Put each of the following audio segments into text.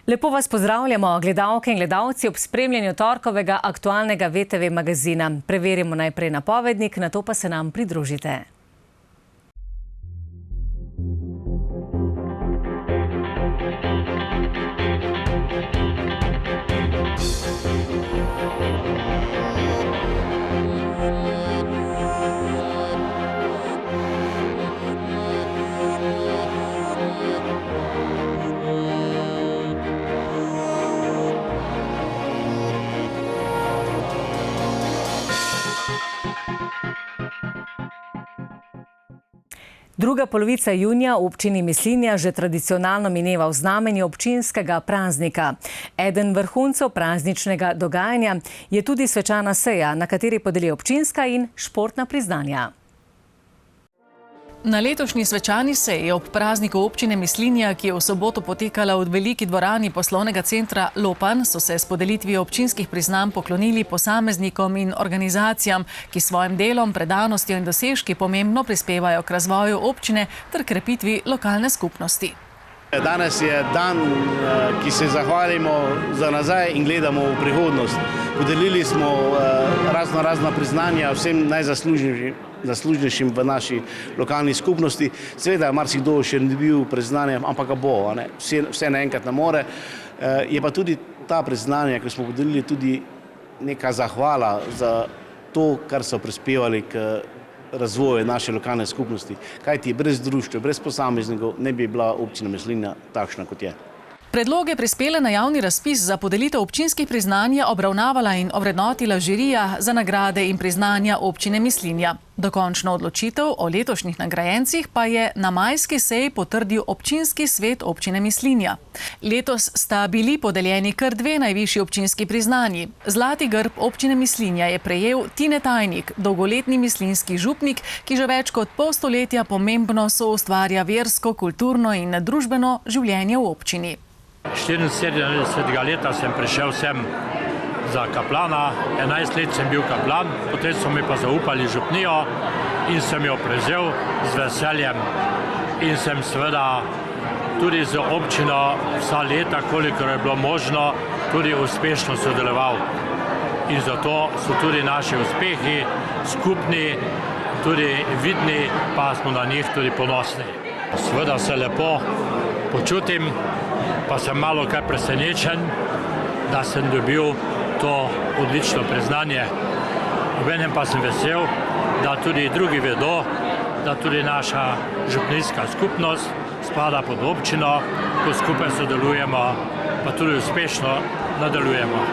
Lepo vas pozdravljamo, gledalke in gledalci, ob spremljanju torkovega aktualnega VTV magazina. Preverimo najprej napovednik, nato pa se nam pridružite. Druga polovica junija v občini Mislinja že tradicionalno mineva v znamenju občinskega praznika. Eden vrhuncev prazničnega dogajanja je tudi svečana seja, na kateri podeli občinska in športna priznanja. Na letošnji svečani seji ob prazniku občine Mislinja, ki je v soboto potekala v veliki dvorani poslovnega centra Lopan, so se s podelitvijo občinskih priznanj poklonili posameznikom in organizacijam, ki svojim delom, predanostjo in dosežki pomembno prispevajo k razvoju občine ter krepitvi lokalne skupnosti. Danes je dan, ki se zahvalimo za nazaj in gledamo v prihodnost. Podelili smo razna priznanja vsem najzaslužnejšim v naši lokalni skupnosti. Seveda, marsikdo še ne dobil priznanja, ampak ga bo, vse naenkrat ne more. Je pa tudi ta priznanja, ki smo podelili, tudi neka zahvala za to, kar so prispevali k razvoju naše lokalne skupnosti. Kajti brez društva, brez posameznikov ne bi bila občina Mislinja takšna, kot je. Predloge prispele na javni razpis za podelitev občinskih priznanj je obravnavala in ovrednotila žirija za nagrade in priznanja občine Mislinja. Dokončno odločitev o letošnjih nagrajencih pa je na majski seji potrdil občinski svet občine Mislinja. Letos sta bili podeljeni kar dve najvišji občinski priznanji. Zlati grb občine Mislinja je prejel Tine Tajnik, dolgoletni mislinjski župnik, ki že več kot pol stoletja pomembno soustvarja versko, kulturno in družbeno življenje v občini. 74 leta sem prišel sem za kaplana, 11 let sem bil kaplan, potem so mi pa zaupali župnijo in sem jo prevzel z veseljem in sem seveda tudi z občino vsa leta, kolikor je bilo možno, tudi uspešno sodeloval. In zato so tudi naši uspehi skupni, tudi vidni, pa smo na njih tudi ponosni. Seveda se lepo počutim, pa sem malo kaj presenečen, da sem dobil to odlično priznanje. Obenem pa sem vesel, da tudi drugi vedo, da tudi naša župnijska skupnost spada pod občino, ko skupaj sodelujemo, pa tudi uspešno nadaljujemo.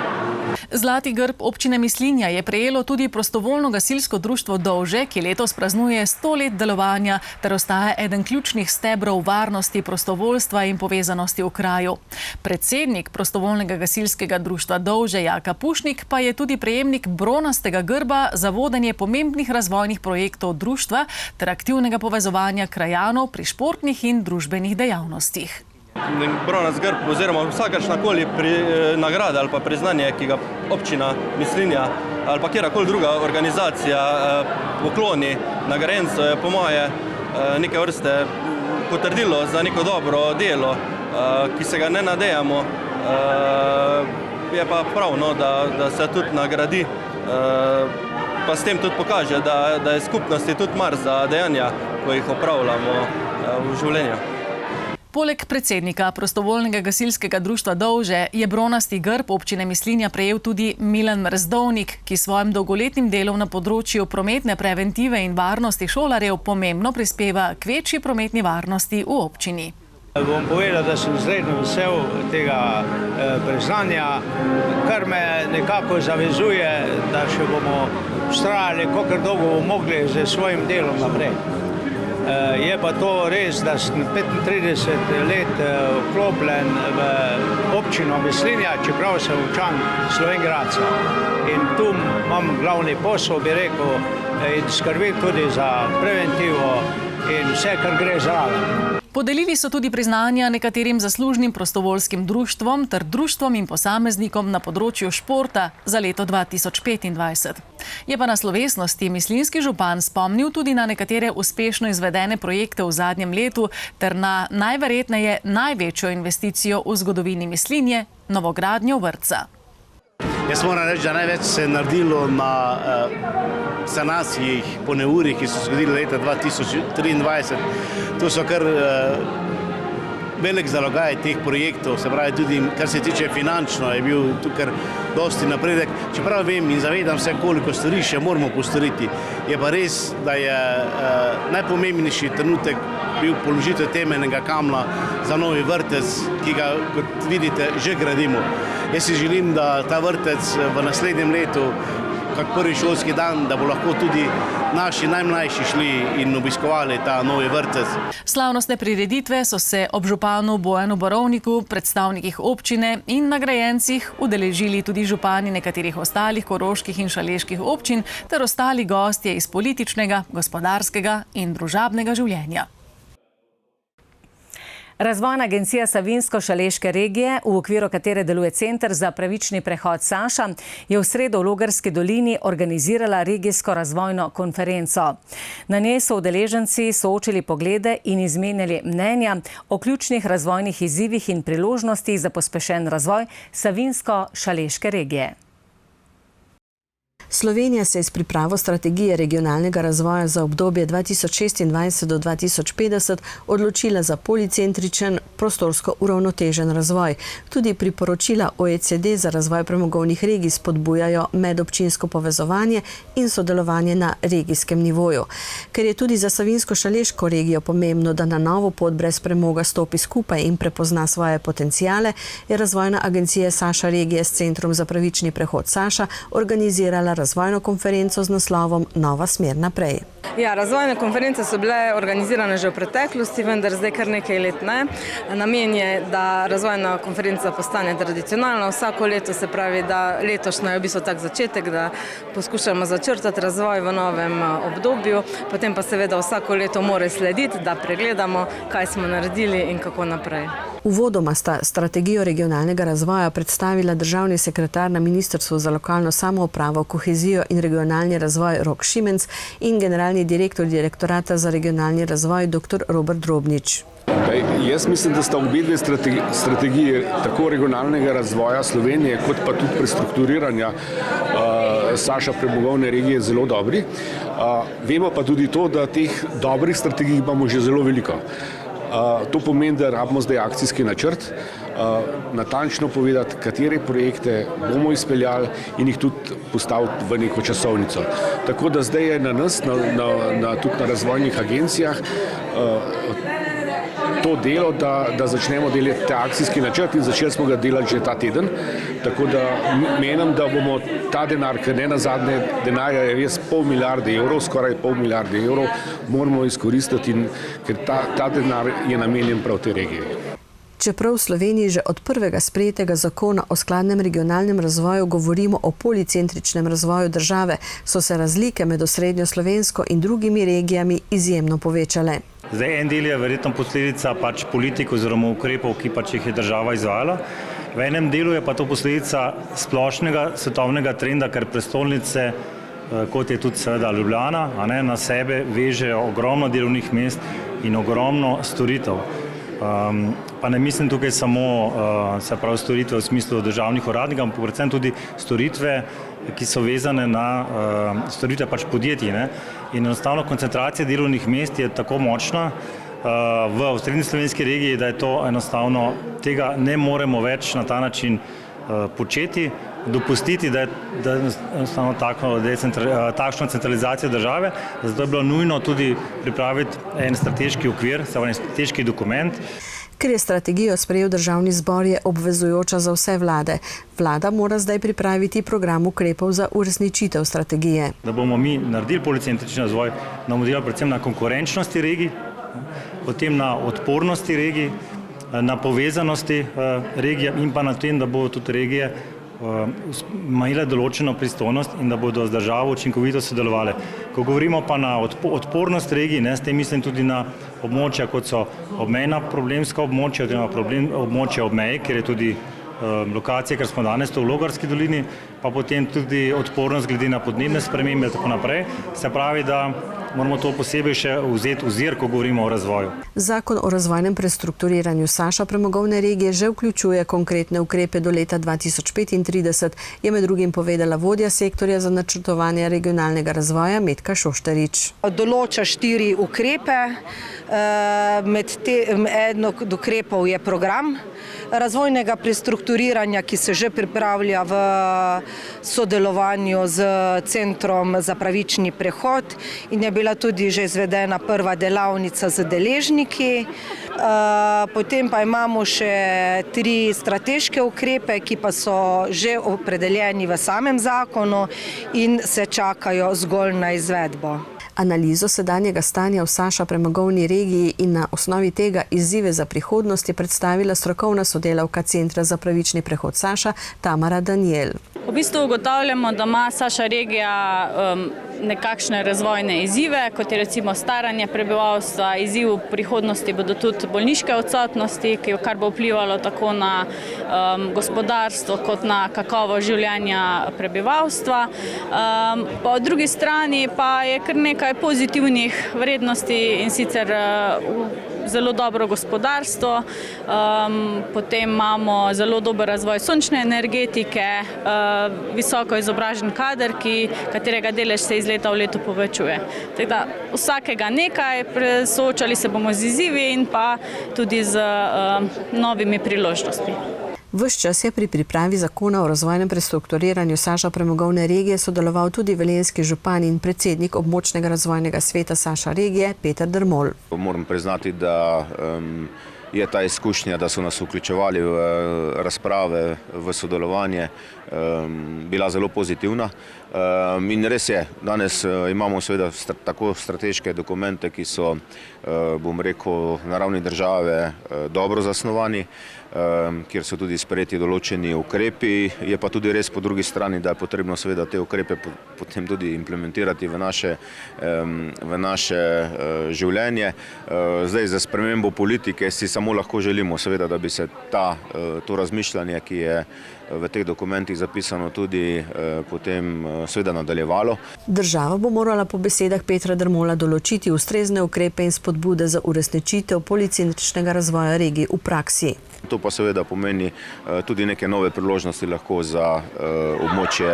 Zlati grb občine Mislinja je prejelo tudi prostovoljno gasilsko društvo Dovže, ki letos praznuje 100 let delovanja ter ostaja eden ključnih stebrov varnosti, prostovoljstva in povezanosti v kraju. Predsednik prostovoljnega gasilskega društva Dovže Jaka Pušnik pa je tudi prejemnik bronastega grba za vodenje pomembnih razvojnih projektov društva ter aktivnega povezovanja krajanov pri športnih in družbenih dejavnostih. Bronast grb oziroma vsakršnakoli nagrada ali pa priznanje, ki ga občina Mislinja ali pa kjerkoli druga organizacija pokloni nagrajencu, je po moje neke vrste potrdilo za neko dobro delo, ki se ga ne nadejamo. Je pa prav, da se tudi nagradi, pa s tem tudi pokaže, da je skupnosti tudi mar za dejanja, ko jih opravljamo v življenju. Poleg predsednika prostovoljnega gasilskega društva Dovže je bronasti grb občine Mislinja prejel tudi Milan Mrzdovnik, ki svojim dolgoletnim delom na področju prometne preventive in varnosti šolarjev pomembno prispeva k večji prometni varnosti v občini. Bom povedal, da sem izredno vesel tega priznanja, kar me nekako zavezuje, da še bomo vztrajali, kolikor dolgo bomo mogli z svojim delom naprej. Je pa to res, da sem 35 let vklopljen v občino Mislinja, čeprav sem občan Slovenj Gradca. In tu imam glavni posel, bi rekel, in skrbim tudi za preventivo in vse, kar gre zraven. Podelili so tudi priznanja nekaterim zaslužnim prostovoljskim društvom ter društvom in posameznikom na področju športa za leto 2025. Je pa na slovesnosti mislinjski župan spomnil tudi na nekatere uspešno izvedene projekte v zadnjem letu ter na najverjetneje največjo investicijo v zgodovini Mislinje, novogradnjo vrtca. Jaz moram reči, da največ se je naredilo na sanaciji po neurjih, ki so se zgodili leta 2023. To so kar velik zalogaj teh projektov, se pravi tudi, kar se tiče finančno, je bil tukaj dosti napredek. Čeprav vem in zavedam se, koliko stvari še moramo postoriti, je pa res, da je najpomembnejši trenutek bil položitev temeljnega kamna za novi vrtec, ki ga, kot vidite, že gradimo. Jaz si želim, da ta vrtec v naslednjem letu, kak prvi šolski dan, da bo lahko tudi naši najmlajši šli in obiskovali ta novi vrtec. Slavnostne prireditve so se ob županu Bojanu Borovniku, predstavnikih občine in nagrajencih udeležili tudi župani nekaterih ostalih koroških in šaleških občin ter ostali gostje iz političnega, gospodarskega in družabnega življenja. Razvojna agencija Savinjsko-Šaleške regije, v okviru katere deluje Center za pravični prehod Saša, je v sredo v Logarski dolini organizirala regijsko razvojno konferenco. Na njej so udeleženci soočili poglede in izmenjali mnenja o ključnih razvojnih izzivih in priložnostih za pospešen razvoj Savinjsko-Šaleške regije. Slovenija se je s pripravo strategije regionalnega razvoja za obdobje 2026 do 2050 odločila za policentričen, prostorsko uravnotežen razvoj. Tudi priporočila OECD za razvoj premogovnih regij spodbujajo medobčinsko povezovanje in sodelovanje na regijskem nivoju. Ker je tudi za Savinjsko-Šaleško regijo pomembno, da na novo pot brez premoga stopi skupaj in prepozna svoje potencijale, je Razvojna agencija Saša regije s Centrom za pravični prehod Saša organizirala razvojno konferenco z naslovom Nova smer naprej. Ja, razvojne konference so bile organizirane že v preteklosti, vendar zdaj kar nekaj let ne. Namen je, da razvojna konferenca postane tradicionalna. Vsako leto, se pravi, da letošnja je v bistvu tak začetek, da poskušamo začrtati razvoj v novem obdobju. Potem pa seveda vsako leto mora slediti, da pregledamo, kaj smo naredili in kako naprej. Uvodoma sta strategijo regionalnega razvoja predstavila državni sekretar na Ministrstvu za lokalno samoupravo, kohezijo in regionalni razvoj Rok Šimenc in generalni direktor Direktorata za regionalni razvoj dr. Robert Drobnič. Jaz mislim, da sta obe dve strategiji tako regionalnega razvoja Slovenije kot pa tudi prestrukturiranja Saša premogovne regije zelo dobri. Vemo pa tudi to, da teh dobrih strategij imamo že zelo veliko. To pomeni, da rabimo zdaj akcijski načrt, natančno povedati, katere projekte bomo izpeljali in jih tudi postaviti v neko časovnico. Tako da zdaj je na nas, tudi na razvojnih agencijah, to delo, da začnemo delati te akcijski načrt in začeli smo ga delati že ta teden. Tako da menim, da bomo ta denar, ker ne nazadnje denarja je res $500 milijarde, skoraj $500 milijarde, moramo izkoristiti, ker ta denar je namenjen prav tej regiji. Čeprav v Sloveniji že od prvega sprejetega zakona o skladnem regionalnem razvoju govorimo o policentričnem razvoju države, so se razlike med osrednjo slovensko in drugimi regijami izjemno povečale. Zdaj, en del je verjetno posledica politik oziroma ukrepov, ki jih je država izvajala. V enem delu je pa to posledica splošnega svetovnega trenda, ker prestolnice, kot je tudi seveda Ljubljana, na sebe vežejo ogromno delovnih mest in ogromno storitev. Pa ne mislim tukaj samo storitve v smislu državnih uradnikov, ampak predvsem tudi storitve, ki so vezane na storitve podjetij. In enostavno koncentracija delovnih mest je tako močna v osrednji slovenski regiji, da je to enostavno, tega ne moremo več na ta način početi, dopustiti, da je enostavno takšno centralizacijo države. Zato je bilo nujno tudi pripraviti en strateški okvir, en strateški dokument. Ker je strategijo sprejel državni zbor, je obvezujoča za vse vlade. Vlada mora zdaj pripraviti program ukrepov za uresničitev strategije. Da bomo mi naredili policentrični razvoj, da bomo delali predvsem na konkurenčnosti regij, potem na odpornosti regij, na povezanosti regij in pa na tem, da bodo tudi regije imele določeno pristojnost in da bodo z državo učinkovito sodelovali. Ko govorimo pa na odpornost regij, s tem mislim tudi na območja, kot so obmejna problemska območja, območja ob meji, kjer je tudi lokacije, ker smo danes v Logarski dolini, pa potem tudi odpornost glede na podnebne spremembe in tako naprej. Se pravi, da moramo to posebej še vzeti v zir, ko govorimo o razvoju. Zakon o razvojnem prestrukturiranju Saša premogovne regije že vključuje konkretne ukrepe do leta 2035, je med drugim povedala vodja sektorja za načrtovanje regionalnega razvoja Metka Šoštarič. Določa 4 ukrepe, eden od ukrepov je program razvojnega prestrukturiranja, ki se že pripravlja v sodelovanju z Centrom za pravični prehod in je bila tudi že izvedena prva delavnica z deležniki. Potem pa imamo še 3 strateške ukrepe, ki pa so že opredeljeni v samem zakonu in se čakajo zgolj na izvedbo. Analizo sedanjega stanja v Saša premogovni regiji in na osnovi tega izzive za prihodnost je predstavila strokovna sodelavka Centra za pravični prehod Saša Tamara Danijel. V bistvu ugotavljamo, da ima Saša regija nekakšne razvojne izzive, kot je recimo staranje prebivalstva, izziv v prihodnosti bodo tudi bolniške odsotnosti, kar bo vplivalo tako na gospodarstvo kot na kakovost življenja prebivalstva. Po drugi strani pa je kar nekaj pozitivnih vrednosti in sicer zelo dobro gospodarstvo, potem imamo zelo dober razvoj sončne energetike, visoko izobražen kader, katerega delež se iz leta v leto povečuje. Tako da vsakega nekaj, soočali se bomo z izzivi in pa tudi z novimi priložnostmi. Ves čas je pri pripravi zakona o razvojnem prestrukturiranju Saša premogovne regije sodeloval tudi velenjski župan in predsednik območnega razvojnega sveta Saša regije Peter Dermol. Moram priznati, da je ta izkušnja, da so nas vključevali v razprave, v sodelovanje, bila zelo pozitivna. In res je, danes imamo seveda tako strateške dokumente, ki so, bom rekel, na ravni države dobro zasnovani, kjer so tudi sprejeti določeni ukrepi. Je pa tudi res po drugi strani, da je potrebno seveda te ukrepe potem tudi implementirati v naše življenje. Zdaj za spremembo politike si samo lahko želimo seveda, da bi se to razmišljanje, ki je v teh dokumentih zapisano, tudi potem seveda nadaljevalo. Država bo morala po besedah Petra Dermola določiti ustrezne ukrepe in spodbude za uresničitev policentričnega razvoja regij v praksi. To pa seveda pomeni tudi neke nove priložnosti lahko za območje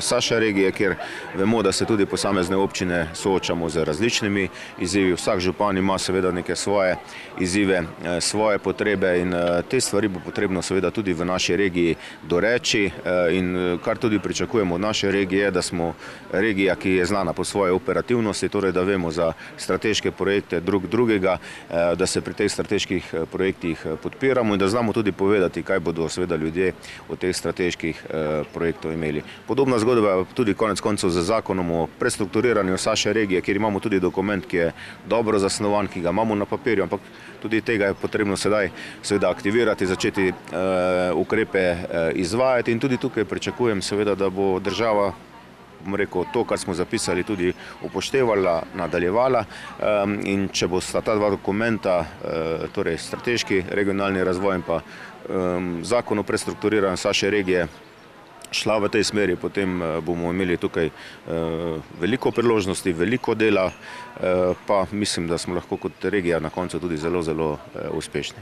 Saša regije, kjer vemo, da se tudi posamezne občine soočamo z različnimi izzivi. Vsak župan ima seveda neke svoje izzive, svoje potrebe in te stvari bo potrebno seveda tudi v naši regiji doreči. In kar tudi pričakujemo od naše regije, da smo regija, ki je znana po svoje operativnosti, torej da vemo za strateške projekte drugega, da se pri teh strateških projektih podpiramo in da znamo tudi povedati, kaj bodo seveda ljudje od teh strateških projektov imeli. Podobna zgodba tudi konec koncev z zakonom o prestrukturiranju Saše regije, kjer imamo tudi dokument, ki je dobro zasnovan, ki ga imamo na papirju, ampak tudi tega je potrebno sedaj seveda aktivirati, začeti ukrepe izvajati in tudi tukaj pričakujem seveda, da bo država, bom rekel, to, kar smo zapisali, tudi upoštevala, nadaljevala in če bo sta ta 2 dokumenta, torej strateški regionalni razvoj in pa zakon o prestrukturiranju Saše regije, šla v tej smeri, potem bomo imeli tukaj veliko priložnosti, veliko dela, pa mislim, da smo lahko kot regija na koncu tudi zelo, zelo uspešni.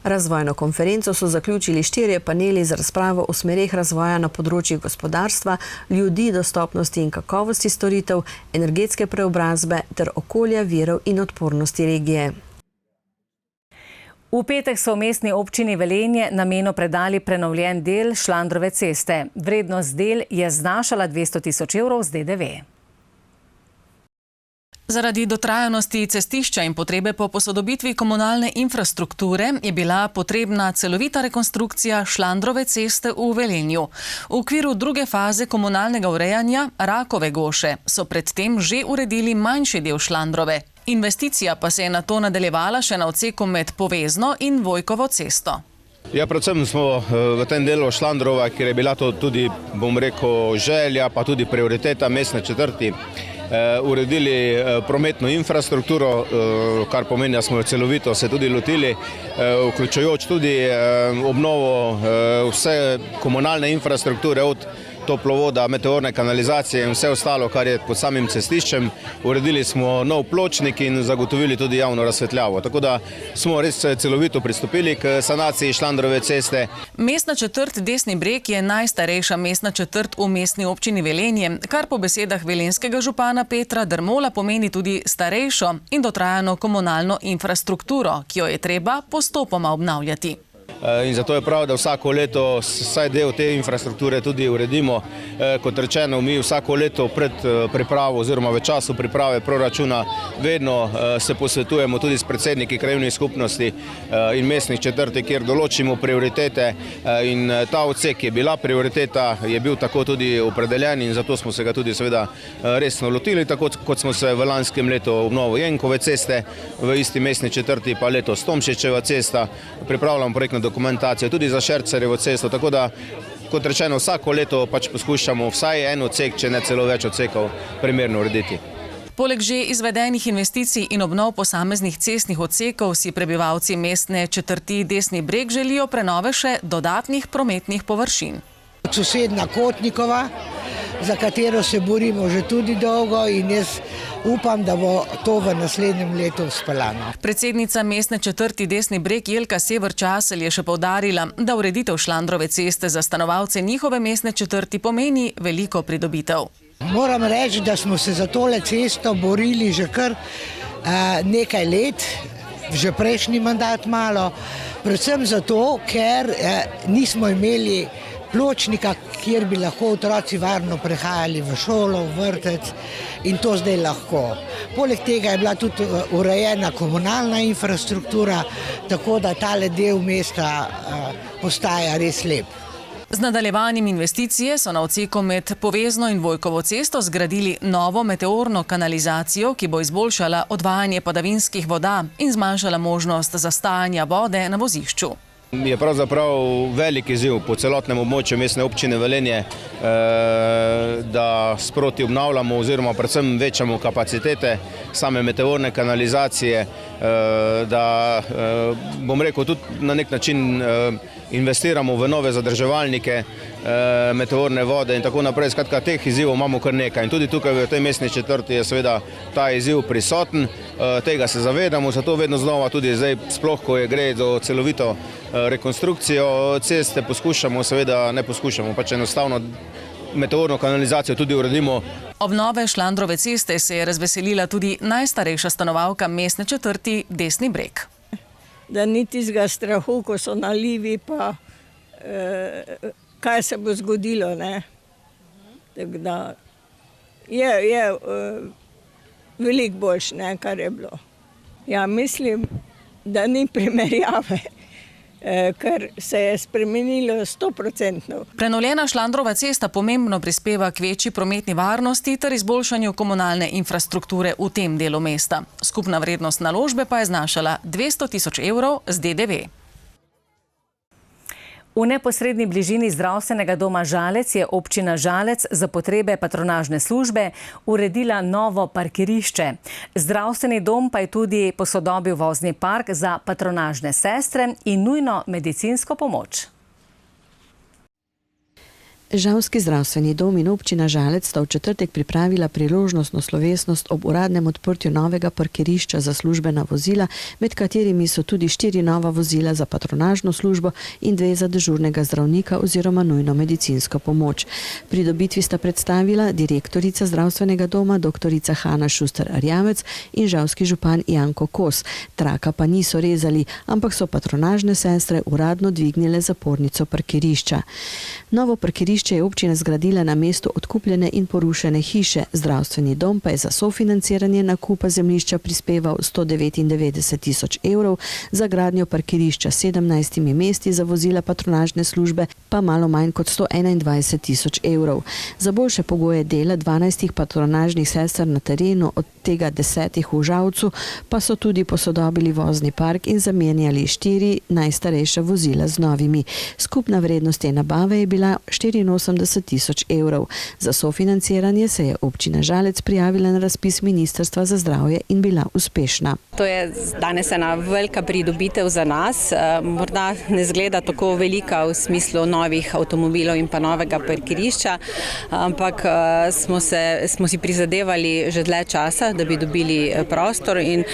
Razvojno konferenco so zaključili 4 paneli z razpravo o smereh razvoja na področjih gospodarstva, ljudi, dostopnosti in kakovosti storitev, energetske preobrazbe ter okolja, virov in odpornosti regije. V petek so v mestni občini Velenje namenu predali prenovljen del Šlandrove ceste. Vrednost del je znašala 200 000 evrov z DDV. Zaradi dotrajanosti cestišča in potrebe po posodobitvi komunalne infrastrukture je bila potrebna celovita rekonstrukcija Šlandrove ceste v Velenju. V okviru druge faze komunalnega urejanja Rakove goše so predtem že uredili manjši del Šlandrove. Investicija pa se je nato nadaljevala še na odseku med Povezno in Vojkovo cesto. Ja, predvsem smo v tem delu Šlandrova, kjer je bila to tudi, bom rekel, želja, pa tudi prioriteta mestne četrti, uredili prometno infrastrukturo, kar pomeni, da smo jo celovito se tudi lotili, vključujoč tudi obnovo vse komunalne infrastrukture od toplovoda, meteorne kanalizacije in vse ostalo, kar je pod samim cestiščem. Uredili smo nov pločnik in zagotovili tudi javno razsvetljavo. Tako da smo res celovito pristopili k sanaciji Šlandrove ceste. Mestna četrt Desni Breg je najstarejša mestna četrt v mestni občini Velenje, kar po besedah velenjskega župana Petra Dermola pomeni tudi starejšo in dotrajano komunalno infrastrukturo, ki jo je treba postopoma obnavljati. In zato je prav, da vsako leto vsaj del te infrastrukture tudi uredimo. Kot rečeno, mi vsako leto pred pripravo oziroma v času priprave proračuna vedno se posvetujemo tudi s predsedniki krajevnih skupnosti in mestnih četrti, kjer določimo prioritete, in ta odsek je bila prioriteta, je bil tako tudi opredeljen in zato smo se ga tudi seveda resno lotili, tako kot smo se v lanskem letu obnovo Jenkove ceste, v isti mestni četrti pa letos Tomšičeva cesta, pripravljamo projektno dokumentacijo tudi za Šercerjevo cesto, tako da, kot rečeno, vsako leto pač poskušamo vsaj en odsek, če ne celo več odsekov, primerno urediti. Poleg že izvedenih investicij in obnov posameznih cestnih odsekov si prebivalci mestne četrti Desni Breg želijo prenove še dodatnih prometnih površin. Sosedna Kotnikova, za katero se borimo že tudi dolgo in jaz upam, da bo to v naslednjem letu vzpeljano. Predsednica mestne četrti Desni Breg Jelka Sever-Časelj je še poudarila, da ureditev Šlandrove ceste za stanovalce njihove mestne četrti pomeni veliko pridobitev. Moram reči, da smo se za tole cesto borili že kar nekaj let, že prejšnji mandat malo, predvsem zato, ker nismo imeli pločnika, kjer bi lahko otroci varno prehajali v šolo, v vrtec, in to zdaj lahko. Poleg tega je bila tudi urejena komunalna infrastruktura, tako da tale del mesta postaja res lep. Z nadaljevanjem investicije so na odseku med Povezno in Vojkovo cesto zgradili novo meteorno kanalizacijo, ki bo izboljšala odvajanje padavinskih voda in zmanjšala možnost zastajanja vode na vozišču. Je pravzaprav velik izziv po celotnem območju mestne občine Velenje, da sproti obnavljamo oziroma predvsem večamo kapacitete same meteorne kanalizacije, da, bom rekel, tudi na nek način investiramo v nove zadrževalnike meteorne vode in tako naprej. Skratka, teh izzivov imamo kar nekaj in tudi tukaj v tej mestni četrti je seveda ta izziv prisoten, tega se zavedamo, zato vedno znova tudi zdaj, sploh ko gre za celovito rekonstrukcijo ceste, poskušamo, seveda ne poskušamo, pač enostavno meteorno kanalizacijo tudi uredimo. Obnove Šlandrove ceste se je razveselila tudi najstarejša stanovalka mestne četrti Desni Breg. Da ni tistega strahu, ko so nalivi, pa kaj se bo zgodilo, ne. Tako da je veliko boljše, ne, kar je bilo. Ja, mislim, da ni primerjave, ker se je spremenilo 100%. Prenovljena Šlandrova cesta pomembno prispeva k večji prometni varnosti ter izboljšanju komunalne infrastrukture v tem delu mesta. Skupna vrednost naložbe pa je znašala 200 000 evrov z DDV. V neposredni bližini zdravstvenega doma Žalec je občina Žalec za potrebe patronažne službe uredila novo parkirišče. Zdravstveni dom pa je tudi posodobil vozni park za patronažne sestre in nujno medicinsko pomoč. Žalski zdravstveni dom in občina Žalec sta v četrtek pripravila priložnostno slovesnost ob uradnem odprtju novega parkirišča za službena vozila, med katerimi so tudi 4 nova vozila za patronažno službo in 2 za dežurnega zdravnika oziroma nujno medicinsko pomoč. Pridobitvi sta predstavila direktorica zdravstvenega doma dr. Hanna Šuster-Arjamec in žalski župan Janko Kos. Traka pa niso rezali, ampak so patronažne sestre uradno dvignile zapornico parkirišča. Novo parkirišče parkirišče je občina zgradila na mestu odkupljene in porušene hiše. Zdravstveni dom pa je za sofinanciranje nakupa zemljišča prispeval 199 tisoč evrov, za gradnjo parkirišča 17 mesti za vozila patronažne službe pa malo manj kot 121 tisoč evrov. Za boljše pogoje dela 12 patronažnih sester na terenu, od tega 10 v Žalcu, pa so tudi posodobili vozni park in zamenjali 4 najstarejša vozila z novimi. Skupna vrednost te nabave je bila 84 tisoč evrov. Za sofinanciranje se je občina Žalec prijavila na razpis Ministrstva za zdravje in bila uspešna. To je danes ena velika pridobitev za nas. Morda ne zgleda tako velika v smislu novih avtomobilov in pa novega parkirišča, ampak smo si prizadevali že dlje časa, da bi dobili prostor, in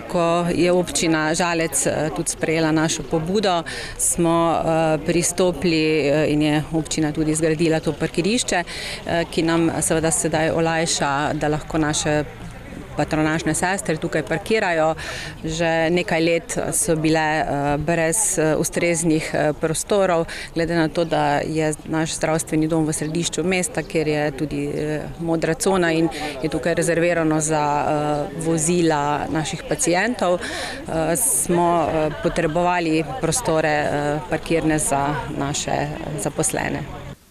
ko je občina Žalec tudi sprejela našo pobudo, smo pristopili in je občina tudi zgradila to parkirišče, ki nam seveda sedaj olajša, da lahko naše patronažne sestre tukaj parkirajo. Že nekaj let so bile brez ustreznih prostorov, glede na to, da je naš zdravstveni dom v središču mesta, kjer je tudi modra cona in je tukaj rezervirano za vozila naših pacientov, smo potrebovali prostore parkirne za naše zaposlene.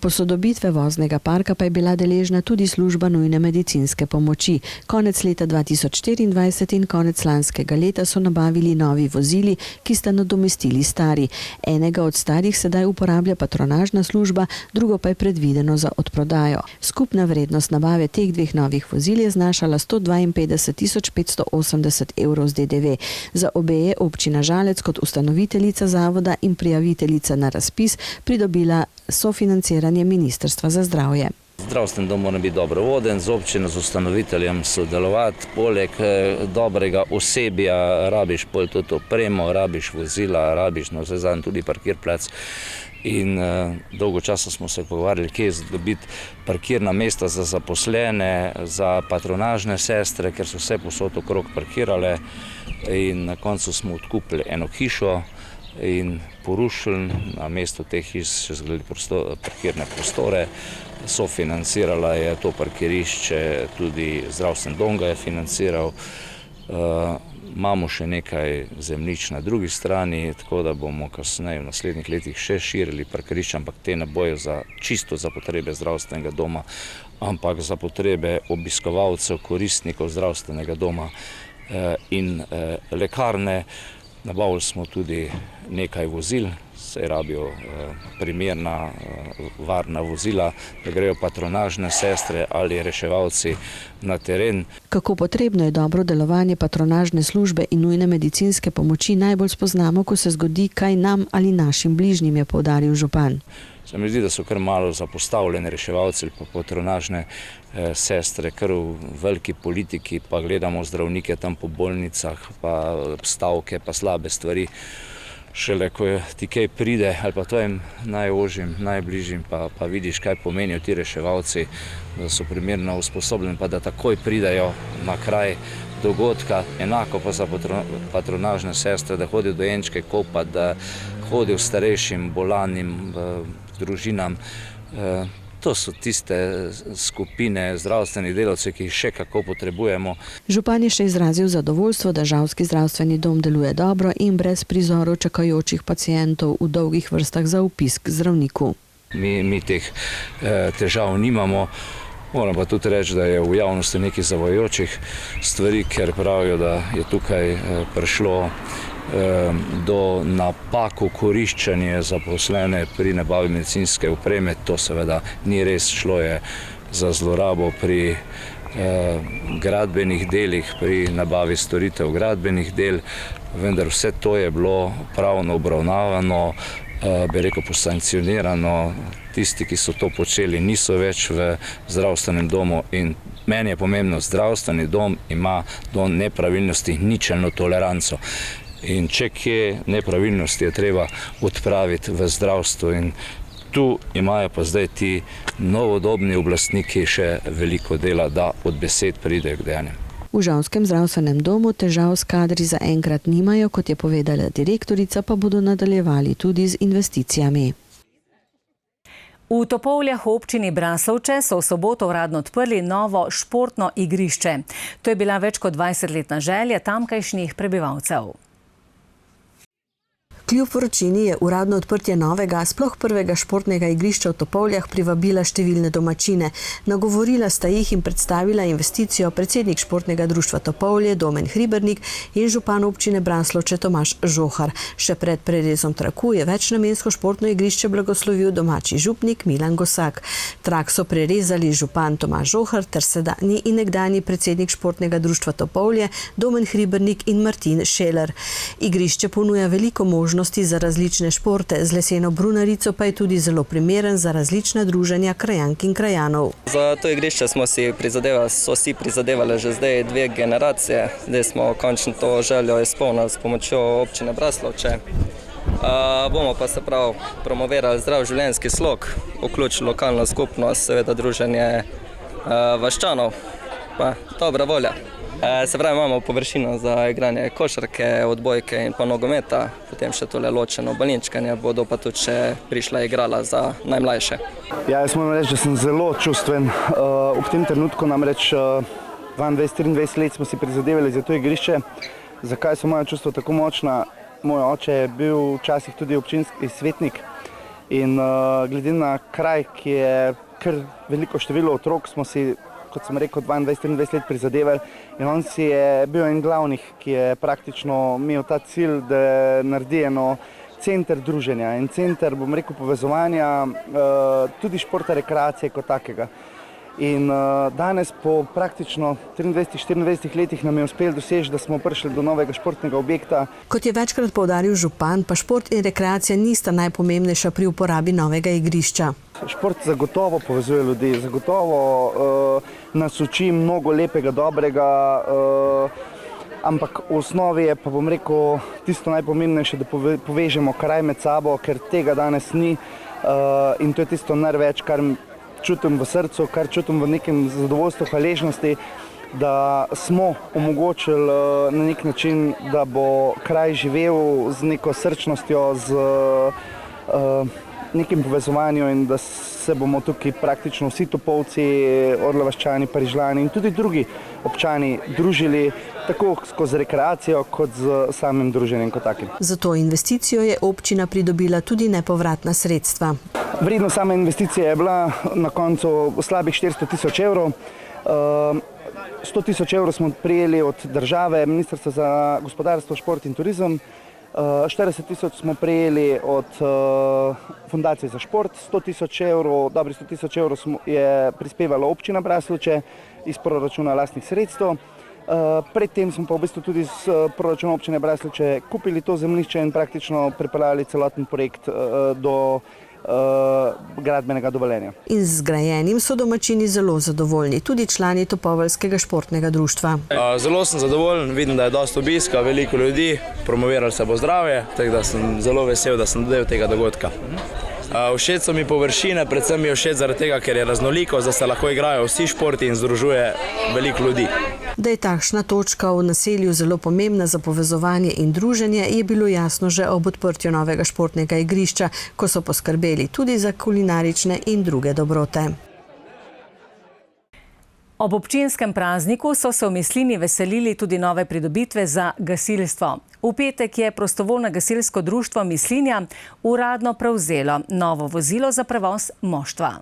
Posodobitve voznega parka pa je bila deležna tudi služba nujne medicinske pomoči. Konec leta 2024 in konec lanskega leta so nabavili novi vozili, ki sta nadomestili stari. Enega od starih sedaj uporablja patronažna služba, drugo pa je predvideno za odprodajo. Skupna vrednost nabave teh dveh novih vozil je znašala 152 580 evrov z DDV. Za obe je občina Žalec kot ustanoviteljica zavoda in prijaviteljica na razpis pridobila sofinanciranje Ministrstva za zdravje. Zdravstveni dom mora biti dobro voden, z občino, z ustanoviteljem sodelovati, poleg dobrega osebja rabiš pol tudi opremo, rabiš vozila, rabiš na vse zadnje tudi parkirplac. In dolgo časa smo se pogovarjali, kje dobiti parkirna mesta za zaposlene, za patronažne sestre, ker so vse posod okrog parkirale, in na koncu smo odkupili eno hišo in porušili, na mestu teh hiš še zgradili parkirne prostore. Sofinancirala je to parkirišče, tudi zdravstveni dom ga je financiral. Imamo še nekaj zemljišč na drugi strani, tako da bomo kasneje v naslednjih letih še širili parkirišče, ampak te ne bojo čisto za potrebe zdravstvenega doma, ampak za potrebe obiskovalcev, koristnikov zdravstvenega doma in lekarne. Nabavili smo tudi nekaj vozil, se rabijo primerna, varna vozila, da grejo patronažne sestre ali reševalci na teren. Kako potrebno je dobro delovanje patronažne službe in nujne medicinske pomoči, najbolj spoznamo, ko se zgodi kaj nam ali našim bližnjim, je poudaril župan. Se mi zdi, da so kar malo zapostavljene reševalci pa patronažne sestre, kar v veliki politiki, pa gledamo zdravnike tam po bolnicah, pa stavke, pa slabe stvari. Šele ko ti kaj pride, ali pa tvojim najožjim, najbližjim, pa vidiš, kaj pomenijo ti reševalci, da so primerno usposobljeni, pa da takoj pridajo na kraj dogodka. Enako pa za patronažne sestre, da hodijo dojenčke kopati, da hodijo starejšim, bolanim družinam. To so tiste skupine zdravstvenih delavcev, ki jih še kako potrebujemo. Župan je še izrazil zadovoljstvo, da žalski zdravstveni dom deluje dobro in brez prizorov čakajočih pacientov v dolgih vrstah za vpis k zdravniku. Mi teh težav nimamo. Moram pa tudi reči, da je v javnosti nekaj zavajajočih stvari, ker pravijo, da je tukaj prišlo do napak v koriščenje zaposlene pri nabavi medicinske opreme. To seveda ni res, šlo je za zlorabo pri gradbenih delih, pri nabavi storitev gradbenih del, vendar vse to je bilo pravno obravnavano, bi rekel posankcionirano. Tisti, ki so to počeli, niso več v zdravstvenem domu in meni je pomembno, zdravstveni dom ima do nepravilnosti ničelno toleranco. In če kje nepravilnosti je treba odpraviti v zdravstvu, in tu imajo pa zdaj ti novodobni oblastniki še veliko dela, da od besed pridejo k dejanjem. V žalskem zdravstvenem domu težav s kadri zaenkrat nimajo, kot je povedala direktorica, pa bodo nadaljevali tudi z investicijami. V Topovljah v občini Braslovče so v soboto uradno odprli novo športno igrišče. To je bila več kot 20-letna želja tamkajšnjih prebivalcev. Kljub vročini je uradno odprtje novega, sploh prvega športnega igrišča v Topovljah privabila številne domačine. Nagovorila sta jih in predstavila investicijo predsednik športnega društva Topolje Domen Hribernik in župan občine Braslovče Tomaž Žohar. Še pred prerezom traku je večnamensko športno igrišče blagoslovil domači župnik Milan Gosak. Trak so prerezali župan Tomaž Žohar ter sedanji in nekdanji predsednik športnega društva Topolje Domen Hribernik in Martin Šeler. Igrišče ponuja veliko možnosti za različne športe, z leseno brunarico pa je tudi zelo primeren za različna druženja krajank in krajanov. Za to igrišče so si prizadevali že zdaj 2 generacije. Zdaj smo končno to željo izpolnili s pomočjo občine Braslovče. Bomo pa se prav promovirali zdrav življenjski slog, vključili lokalno skupnost, seveda druženje vaščanov, pa dobra volja. Se pravi, imamo površino za igranje košarke, odbojke in pa nogometa, potem še tole ločeno balinčkanje, bodo pa tudi še prišla igrala za najmlajše. Ja, jaz moram reči, da sem zelo čustven. Ob tem trenutku namreč 22-23 let smo si prizadevali za to igrišče. Zakaj so moja čustva tako močna? Moj oče je bil včasih tudi občinski svetnik in glede na kraj, ki je kar veliko število otrok, smo si, kot sem rekel, 22-23 let prizadevali in on si je bil en glavnih, ki je praktično imel ta cilj, da naredi eno center druženja in center, bom rekel, povezovanja, tudi športa, rekreacije kot takega. In danes po praktično 23-24 letih nam je uspelo doseči, da smo prišli do novega športnega objekta. Kot je večkrat poudaril župan, pa šport in rekreacija nista najpomembnejša pri uporabi novega igrišča. Šport zagotovo povezuje ljudi, zagotovo nas uči mnogo lepega, dobrega, ampak v osnovi je pa, bom rekel, tisto najpomembnejše, da povežemo kraj med sabo, ker tega danes ni in to je tisto največ, kar čutim v srcu, kar čutim v nekem zadovoljstvu, hvaležnosti, da smo omogočili na nek način, da bo kraj živel z neko srčnostjo, z nekim povezovanjem in da se bomo tukaj praktično vsi Topolci, Orlovaščani, Parižljani in tudi drugi občani družili tako skozi rekreacijo kot z samim druženjem kot takim. Za to investicijo je občina pridobila tudi nepovratna sredstva. Vrednost same investicije je bila na koncu slabih 400 000 evrov. 100 000 evrov smo prijeli od države, Ministrstva za gospodarstvo, šport in turizem. 40 000 smo prejeli od Fundacije za šport, 100 000 evrov, dobri 100 000 evrov je prispevala občina Braslovče iz proračuna lastnih sredstev. Predtem smo pa v bistvu tudi z proračuna občine Braslovče kupili to zemljišče in praktično pripeljali celoten projekt do gradbenega dovoljenja. In z zgrajenim so domačini zelo zadovoljni, tudi člani Topoveljskega športnega društva. Zelo sem zadovoljen, vidim, da je dosti obiska, veliko ljudi, promovirali se bo zdravje, tako da sem zelo vesel, da sem del tega dogodka. Všeč so mi površine, predvsem mi je všeč zaradi tega, ker je raznoliko, da se lahko igrajo vsi športi in združuje veliko ljudi. Da je takšna točka v naselju zelo pomembna za povezovanje in druženje, je bilo jasno že ob odprtju novega športnega igrišča, ko so poskrbeli tudi za kulinarične in druge dobrote. Ob občinskem prazniku so se v Mislinji veselili tudi nove pridobitve za gasilstvo. V petek je prostovoljno gasilsko društvo Mislinja uradno prevzelo novo vozilo za prevoz moštva.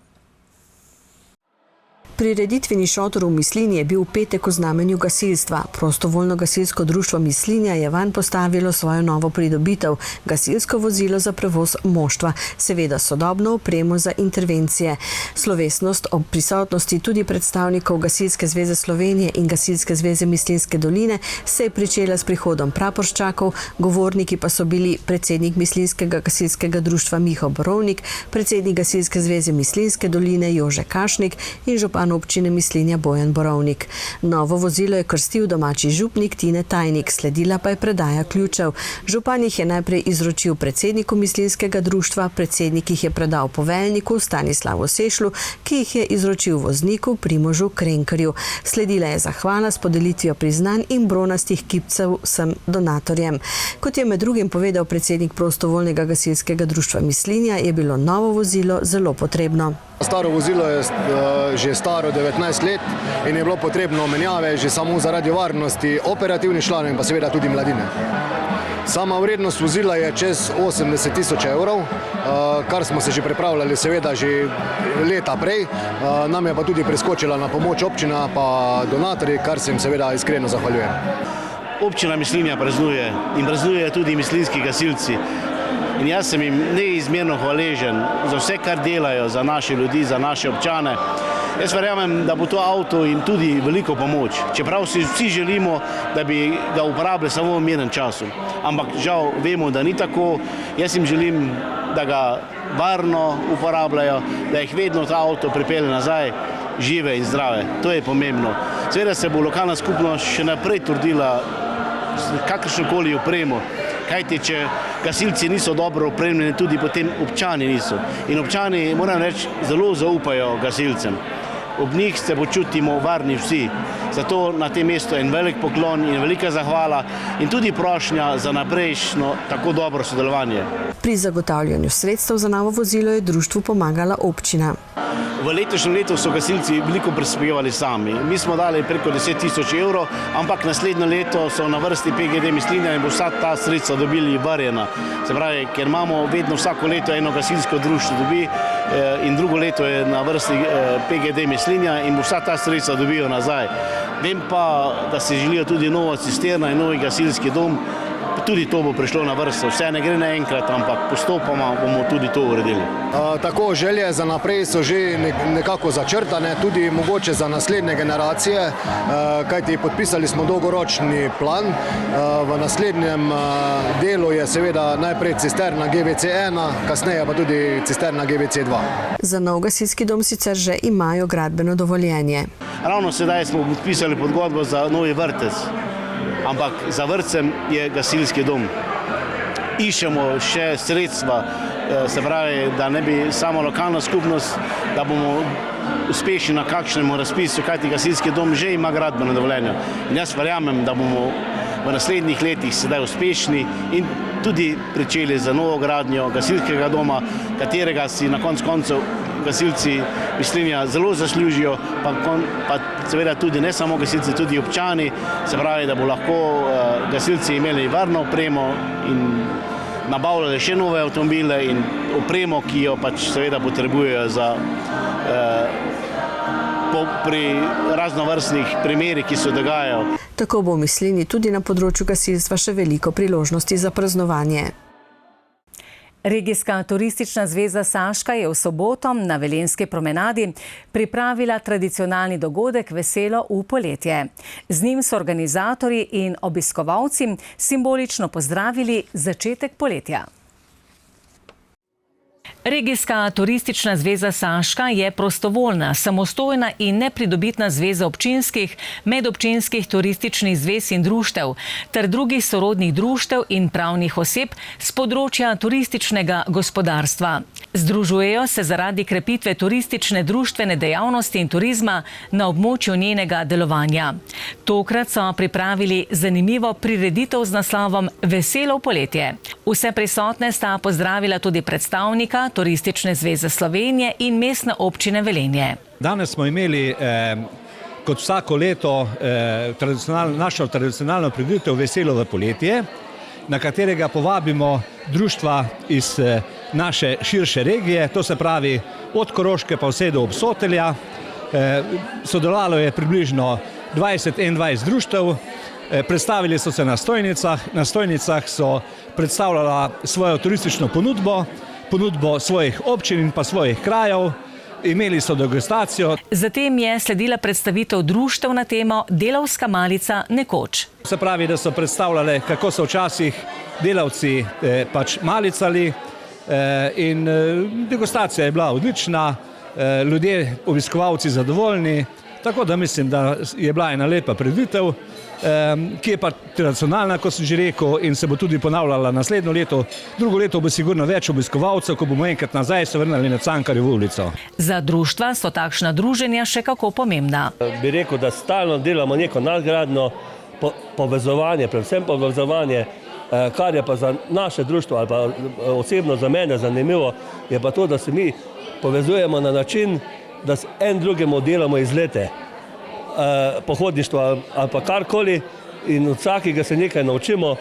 Prireditveni šotor v Mislinji je bil v petek v znamenju gasilstva. Prostovoljno gasilsko društvo Mislinja je vanj postavilo svojo novo pridobitev, gasilsko vozilo za prevoz moštva, seveda sodobno opremo za intervencije. Slovesnost ob prisotnosti tudi predstavnikov Gasilske zveze Slovenije in Gasilske zveze Mislinjske doline se je pričela s prihodom praporščakov, govorniki pa so bili predsednik Mislinjskega gasilskega društva Miho Borovnik, predsednik Gasilske zveze Mislinjske doline Jože Kašnik in župan župan občine Mislinja Bojan Borovnik. Novo vozilo je krstil domači župnik Tine Tajnik, sledila pa je predaja ključev. Župan jih je najprej izročil predsedniku mislinskega društva, predsednik jih je predal poveljniku Stanislavu Sešlu, ki jih je izročil vozniku Primožu Krenkarju. Sledila je zahvala s podelitvijo priznanj in bronastih kipcev vsem donatorjem. Kot je med drugim povedal predsednik prostovoljnega gasilskega društva Mislinja, je bilo novo vozilo zelo potrebno. Staro vozilo je že staro 19 let in je bilo potrebno menjave že samo zaradi varnosti operativnih članov in pa seveda tudi mladine. Sama vrednost vozila je čez 80 000 evrov, kar smo se že pripravljali seveda že leta prej. Nam je pa tudi preskočila na pomoč občina pa donatorji, kar se jim seveda iskreno zahvaljujem. Občina Mislinja praznuje in praznujejo tudi mislinjski gasilci. In jaz sem jim neizmerno hvaležen za vse, kar delajo za naše ljudi, za naše občane. Jaz verjamem, da bo to avto jim tudi veliko pomoč, čeprav si vsi želimo, da bi ga uporabljali samo v mirnem času. Ampak žal vemo, da ni tako. Jaz jim želim, da ga varno uporabljajo, da jih vedno ta avto pripelje nazaj žive in zdrave. To je pomembno. Seveda se bo lokalna skupnost še naprej trudila kakršnokoli opremo. Kajti, če gasilci niso dobro opremljeni, tudi potem občani niso. In občani, moram reči, zelo zaupajo gasilcem. Ob njih se počutimo varni vsi. Zato na tem mestu en velik poklon in velika zahvala in tudi prošnja za naprejšnjo tako dobro sodelovanje. Pri zagotavljanju sredstev za novo vozilo je društvu pomagala občina. V letošnjem letu so gasilci veliko prispevali sami. Mi smo dali preko 10 000 evrov, ampak naslednje leto so na vrsti PGD Mislinja in bo vsa ta sredstva dobili varjena. Se pravi, ker imamo vedno vsako leto eno gasilsko društvo dobi in drugo leto je na vrsti PGD Mislinja in bo vsa ta sredstva dobijo nazaj. Vem pa, da se želijo tudi nova cisterna in novi gasilski dom. Tudi to bo prišlo na vrsto. Vse ne gre naenkrat, ampak postopoma bomo tudi to uredili. Tako želje za naprej so že nekako začrtane, tudi mogoče za naslednje generacije, kajti podpisali smo dolgoročni plan. V naslednjem delu je seveda najprej cisterna GVC1, kasneje pa tudi cisterna GVC2. Za nov gasilski dom sicer že imajo gradbeno dovoljenje. Ravno sedaj smo podpisali pogodbo za novi vrtec. Ampak za vrtcem je gasilski dom. Iščemo še sredstva, se pravi, da ne bi samo lokalna skupnost, da bomo uspešni na kakšnemu razpisu, kajti gasilski dom že ima gradbeno dovoljenje. In jaz verjamem, da bomo v naslednjih letih sedaj uspešni in tudi pričeli za novo gradnjo gasilskega doma, katerega si na koncu koncev gasilci Mislinja zelo zaslužijo, pa seveda tudi ne samo gasilci, tudi občani, se pravi, da bo lahko gasilci imeli varno opremo in nabavljali še nove avtomobile in opremo, ki jo pač seveda potrebujejo za pri raznovrstnih primerih, ki se dogajajo. Tako bo v Mislinji tudi na področju gasilstva še veliko priložnosti za praznovanje. Regijska turistična zveza Saška je v soboto na Velenjski promenadi pripravila tradicionalni dogodek Veselo v poletje. Z njim so organizatorji in obiskovalci simbolično pozdravili začetek poletja. Regijska turistična zveza Saška je prostovoljna, samostojna in nepridobitna zveza občinskih, medobčinskih turističnih zvez in društev ter drugih sorodnih društev in pravnih oseb z področja turističnega gospodarstva. Združujejo se zaradi krepitve turistične društvene dejavnosti in turizma na območju njenega delovanja. Tokrat so pripravili zanimivo prireditev z naslovom Veselo poletje. Vse prisotne sta pozdravila tudi predstavnika Turistične zveze Slovenije in Mestne občine Velenje. Danes smo imeli kot vsako leto našo tradicionalno prireditev Veselo v poletje, na katerega povabimo društva iz naše širše regije, to se pravi od Koroške pa vse do Obsotelja. Sodelovalo je približno 20-21 društev, predstavili so se na stojnicah, na stojnicah so predstavljala svojo turistično ponudbo svojih občin in pa svojih krajev, imeli so degustacijo. Zatem je sledila predstavitev društev na temo Delavska malica nekoč. Se pravi, da so predstavljale, kako so včasih delavci pač malicali in degustacija je bila odlična. ljudje, obiskovalci zadovoljni, tako da mislim, da je bila ena lepa prireditev, ki je pa tradicionalna, kot sem že rekel, in se bo tudi ponavljala naslednjo leto. Drugo leto bo sigurno več obiskovalcev, ko bomo enkrat nazaj se vrnili na Cankarjevo ulico. Za društva so takšna druženja še kako pomembna. Bi rekel, da stalno delamo neko nadgradnjo, povezovanje, predvsem povezovanje, kar je pa za naše društvo ali pa osebno za mene zanimivo, je pa to, da se mi povezujemo na način, da en drugemu delamo izlete, pohodništvo ali pa karkoli, in od vsakega se nekaj naučimo,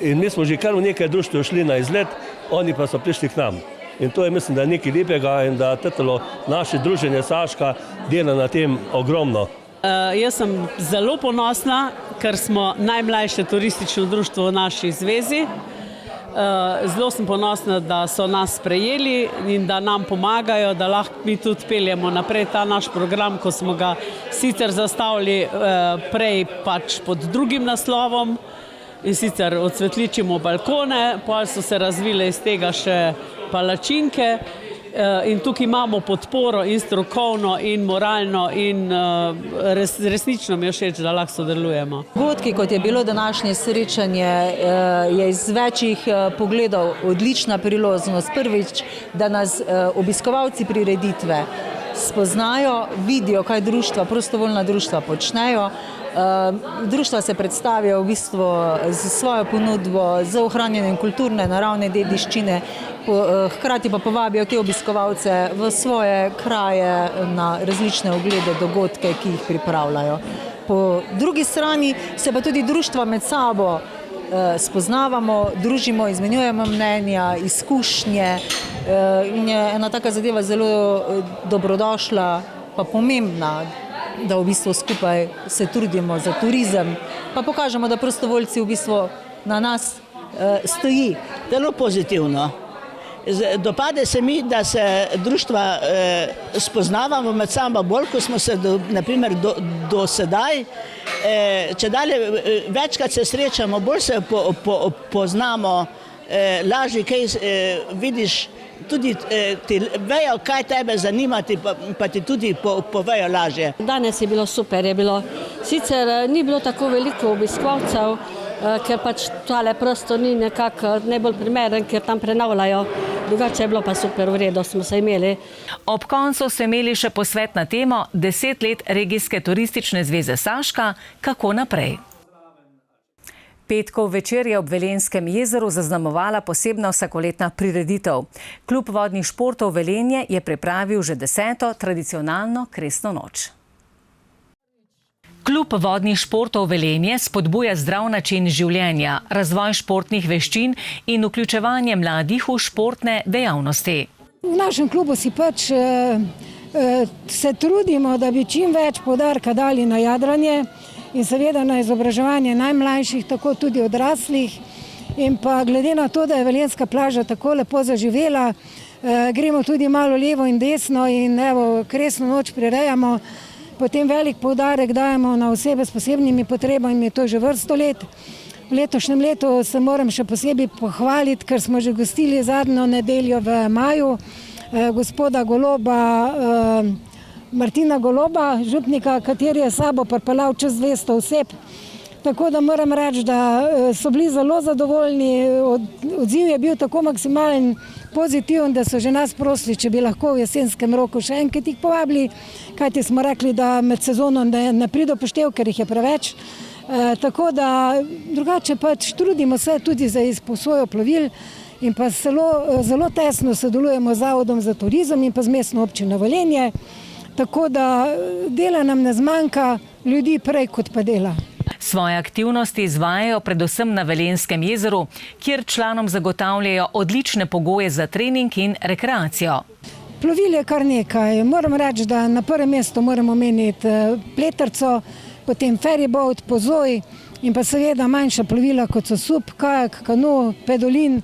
in mi smo že kar v nekaj društv šli na izlet, oni pa so prišli k nam. In to je, mislim, da je nekaj lepega in da tetelo naše druženje Saška dela na tem ogromno. Jaz sem zelo ponosna, ker smo najmlajše turistično društvo v naši zvezi. Zelo sem ponosna, da so nas sprejeli in da nam pomagajo, da lahko mi tudi peljemo naprej ta naš program, ko smo ga sicer zastavili prej pač pod drugim naslovom, in sicer odsvetličimo balkone, potem so se razvile iz tega še palačinke. In tukaj imamo podporo in strokovno in moralno in resnično mi je všeč, da lahko sodelujemo. Dogodki, kot je bilo današnje srečanje, je iz večjih pogledov odlična priložnost. Prvič, da nas obiskovalci prireditve spoznajo, vidijo, kaj društva, prostovoljna društva počnejo. Društva se predstavijo v bistvu z svojo ponudbo, z ohranjanjem kulturne, naravne dediščine, hkrati pa povabijo te obiskovalce v svoje kraje na različne oglede, dogodke, ki jih pripravljajo. Po drugi strani se pa tudi društva med sabo spoznavamo, družimo, izmenjujemo mnenja, izkušnje in je ena taka zadeva zelo dobrodošla pa pomembna, da v bistvu skupaj se trudimo za turizem, pa pokažemo, da prostovoljci v bistvu na nas stoji. Zelo pozitivno. Dopade se mi, da se društva spoznavamo med sabo bolj, ko smo se naprimer do sedaj. Če dalje večkrat se srečamo, bolj se poznamo, lažje kaj vidiš, tudi ti vejo, kaj tebe zanima, pa ti tudi povejo lažje. Danes je bilo super, je bilo. Sicer ni bilo tako veliko obiskovalcev, ker pač tale prostor ni nekako najbolj primeren, ker tam prenavljajo. Drugače je bilo pa super, v redu smo se imeli. Ob koncu so imeli še posvet na temo 10 let Regijske turistične zveze Saška, kako naprej. Petkov večer je ob Velenjskem jezeru zaznamovala posebna vsakoletna prireditev. Klub vodnih športov Velenje je pripravil že 10. tradicionalno kresno noč. Klub vodnih športov Velenje spodbuja zdrav način življenja, razvoj športnih veščin in vključevanje mladih v športne dejavnosti. V našem klubu si pač se trudimo, da bi čim več poudarka dali na jadranje in seveda na izobraževanje najmlajših, tako tudi odraslih. In pa glede na to, da je Velenjska plaža tako lepo zaživela, gremo tudi malo levo in desno in evo, kresno noč prirejamo. Potem velik poudarek dajemo na osebe s posebnimi potrebami, to je že vrsto let. V letošnjem letu se moram še posebej pohvaliti, ker smo že gostili zadnjo nedeljo v maju gospoda Goloba, Martina Goloba, župnika, kateri je sabo pripeljal čez 200 oseb. Tako da moram reči, da so bili zelo zadovoljni, odziv je bil tako maksimalen pozitiven, da so že nas prosili, če bi lahko v jesenskem roku še enkrat jih povabili, kajti smo rekli, da med sezono ne pride poštev, ker jih je preveč. Tako da drugače pač trudimo se tudi za izposojo plovil in pa zelo tesno sodelujemo z Zavodom za turizem in pa z Mestno občino Velenje. Tako da dela nam ne zmanjka, ljudi prej kot pa dela. Svoje aktivnosti izvajajo predvsem na Velenjskem jezeru, kjer članom zagotavljajo odlične pogoje za trening in rekreacijo. Plovil je kar nekaj. Moram reči, da na prvem mestu moramo omeniti pletrco, potem ferryboat, pozoj in pa seveda manjša plovila, kot so sup, kajak, kano, pedolin.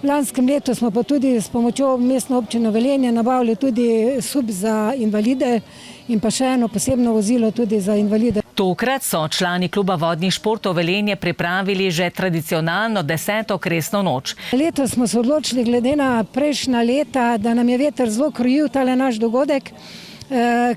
Lanskem letu smo pa tudi s pomočjo mestne občine Velenje nabavili tudi SUV za invalide in pa še eno posebno vozilo tudi za invalide. Tokrat so člani kluba vodnih športov Velenje pripravili že tradicionalno 10. kresno noč. Letos smo se odločili glede na prejšnja leta, da nam je veter zelo krojil tale naš dogodek,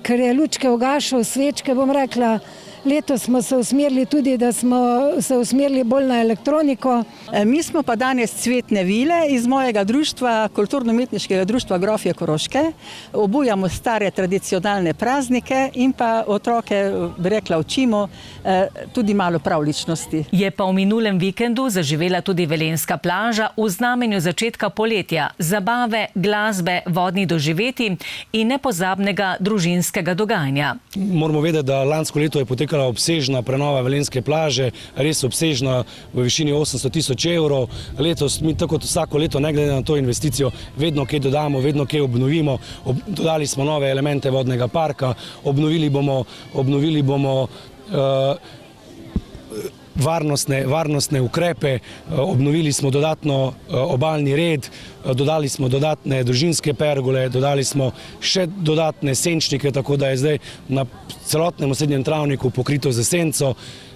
ker je lučke ugašal, svečke, bom rekla. Letos smo se usmerili tudi, da smo se usmerili bolj na elektroniko. Mi smo pa danes Cvetne vile iz mojega društva, kulturno-umetniškega društva Grofje Koroške. Obujamo stare tradicionalne praznike in pa otroke, bi rekla, učimo tudi malo pravličnosti. Je pa v minulem vikendu zaživela tudi Velenjska plaža v znamenju začetka poletja, zabave, glasbe, vodnih doživetij in nepozabnega družinskega dogajanja. Moramo vedeti, da lansko leto je potekala obsežna prenova Velenjske plaže, res obsežna v višini 800 000 evrov. Letos mi tako kot vsako leto, ne glede na to investicijo, vedno kaj dodamo, vedno kaj obnovimo. Dodali smo nove elemente vodnega parka, obnovili bomo varnostne ukrepe, obnovili smo dodatno obalni red, dodali smo dodatne družinske pergole, dodali smo še dodatne senčnike, tako da je zdaj na celotnem osrednjem travniku pokrito z senco.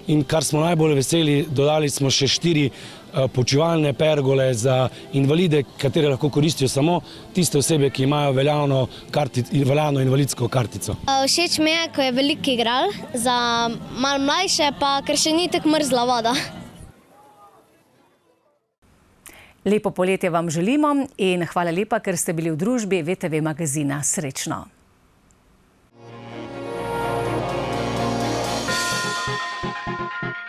In kar smo najbolj veseli, dodali smo še 4 počivalne pergole za invalide, katere lahko koristijo samo tiste osebe, ki imajo veljavno invalidsko kartico. Všeč mi je, ko je veliko igral, za malo mlajše pa, ker še ni tako mrzla voda. Lepo poletje vam želimo in hvala lepa, ker ste bili v družbi VTV magazina. Srečno! Thank you.